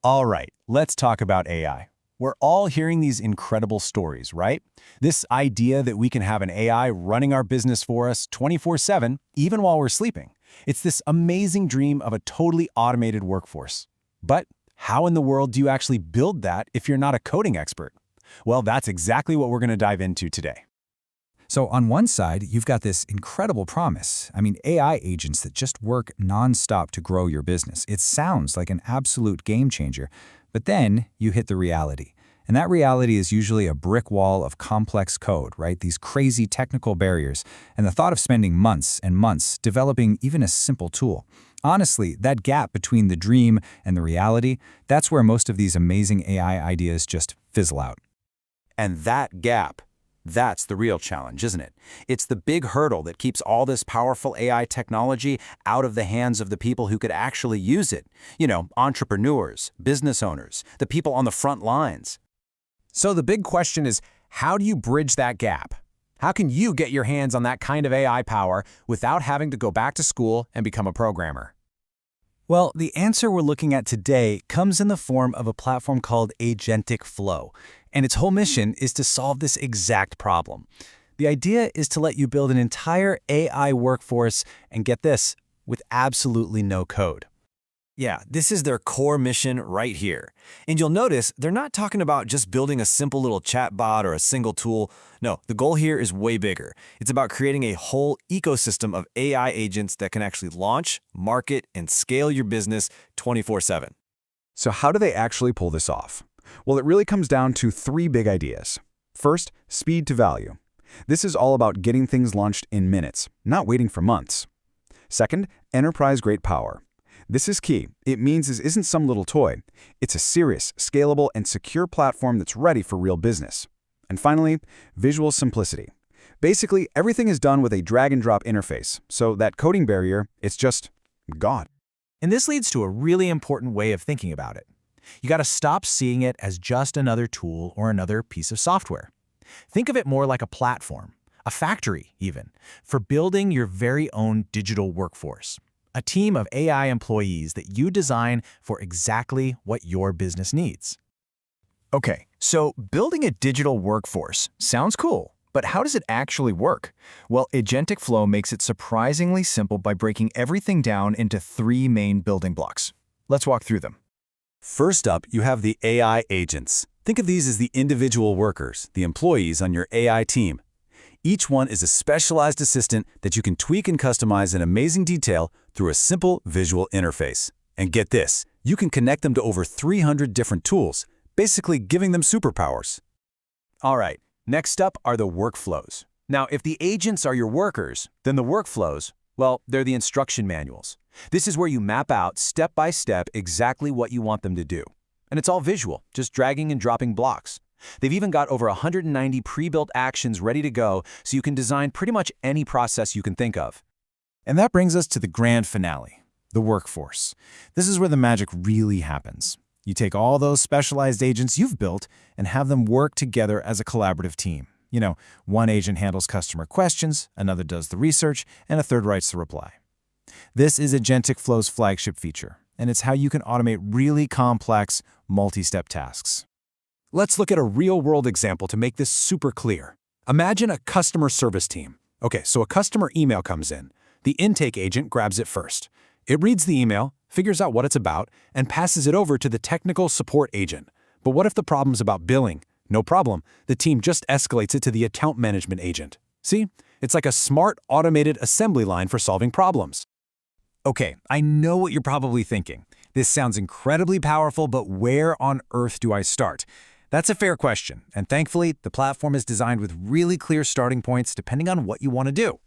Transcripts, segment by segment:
All right, let's talk about AI. We're all hearing these incredible stories, right? This idea that we can have an AI running our business for us 24/7, even while we're sleeping. It's this amazing dream of a totally automated workforce. But how in the world do you actually build that if you're not a coding expert? Well, that's exactly what we're going to dive into today. So on one side, you've got this incredible promise. AI agents that just work nonstop to grow your business. It sounds like an absolute game changer. But then you hit the reality. And that reality is usually a brick wall of complex code, right? These crazy technical barriers. And the thought of spending months and months developing even a simple tool. Honestly, that gap between the dream and the reality, that's where most of these amazing AI ideas just fizzle out. And that gap, that's the real challenge, isn't it? It's the big hurdle that keeps all this powerful AI technology out of the hands of the people who could actually use it. Entrepreneurs, business owners, the people on the front lines. So the big question is, how do you bridge that gap? How can you get your hands on that kind of AI power without having to go back to school and become a programmer? Well, the answer we're looking at today comes in the form of a platform called AgenticFlow, and its whole mission is to solve this exact problem. The idea is to let you build an entire AI workforce, and get this, with absolutely no code. Yeah, this is their core mission right here. And you'll notice they're not talking about just building a simple little chatbot or a single tool. No, the goal here is way bigger. It's about creating a whole ecosystem of AI agents that can actually launch, market, and scale your business 24/7. So how do they actually pull this off? Well, it really comes down to three big ideas. First, speed to value. This is all about getting things launched in minutes, not waiting for months. Second, enterprise-grade power. This is key. It means this isn't some little toy. It's a serious, scalable, and secure platform that's ready for real business. And finally, visual simplicity. Basically, everything is done with a drag-and-drop interface, so that coding barrier, it's just gone. And this leads to a really important way of thinking about it. You got to stop seeing it as just another tool or another piece of software. Think of it more like a platform, a factory even, for building your very own digital workforce. A team of AI employees that you design for exactly what your business needs. Okay, so building a digital workforce sounds cool, but how does it actually work? Well, AgenticFlow makes it surprisingly simple by breaking everything down into three main building blocks. Let's walk through them. First up, you have the AI agents. Think of these as the individual workers, the employees on your AI team. Each one is a specialized assistant that you can tweak and customize in amazing detail through a simple visual interface. And get this, you can connect them to over 300 different tools, basically giving them superpowers. All right, next up are the workflows. Now, if the agents are your workers, then the workflows, well, they're the instruction manuals. This is where you map out step by step exactly what you want them to do. And it's all visual, just dragging and dropping blocks. They've even got over 190 pre-built actions ready to go, so you can design pretty much any process you can think of. And that brings us to the grand finale, the workforce. This is where the magic really happens. You take all those specialized agents you've built and have them work together as a collaborative team. One agent handles customer questions, another does the research, and a third writes the reply. This is AgenticFlow's flagship feature, and it's how you can automate really complex, multi-step tasks. Let's look at a real-world example to make this super clear. Imagine a customer service team. Okay, so a customer email comes in. The intake agent grabs it first. It reads the email, figures out what it's about, and passes it over to the technical support agent. But what if the problem's about billing? No problem. The team just escalates it to the account management agent. See? It's like a smart, automated assembly line for solving problems. Okay, I know what you're probably thinking. This sounds incredibly powerful, but where on earth do I start? That's a fair question, and thankfully, the platform is designed with really clear starting points depending on what you want to do.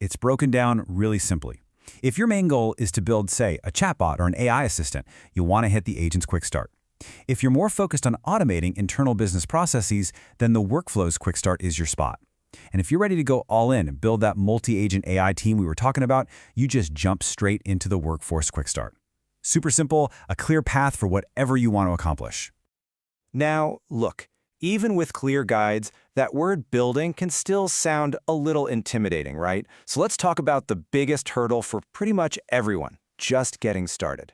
It's broken down really simply. If your main goal is to build, say, a chatbot or an AI assistant, you'll want to hit the Agent's Quickstart. If you're more focused on automating internal business processes, then the Workflows Quickstart is your spot. And if you're ready to go all in and build that multi-agent AI team we were talking about, you just jump straight into the Workforce Quickstart. Super simple, a clear path for whatever you want to accomplish. Now, look, even with clear guides, that word building can still sound a little intimidating, right? So let's talk about the biggest hurdle for pretty much everyone, just getting started.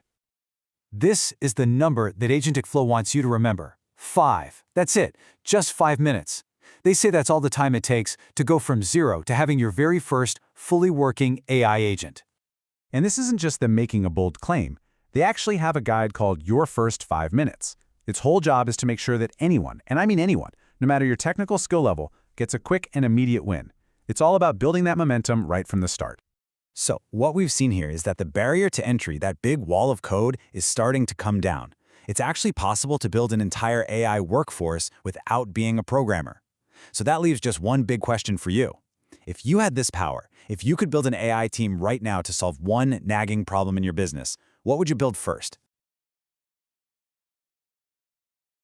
This is the number that AgenticFlow wants you to remember. 5. That's it, just 5 minutes. They say that's all the time it takes to go from zero to having your very first fully working AI agent. And this isn't just them making a bold claim. They actually have a guide called Your First 5 Minutes. Its whole job is to make sure that anyone, and I mean anyone, no matter your technical skill level, gets a quick and immediate win. It's all about building that momentum right from the start. So what we've seen here is that the barrier to entry, that big wall of code, is starting to come down. It's actually possible to build an entire AI workforce without being a programmer. So that leaves just one big question for you. If you had this power, if you could build an AI team right now to solve one nagging problem in your business, what would you build first?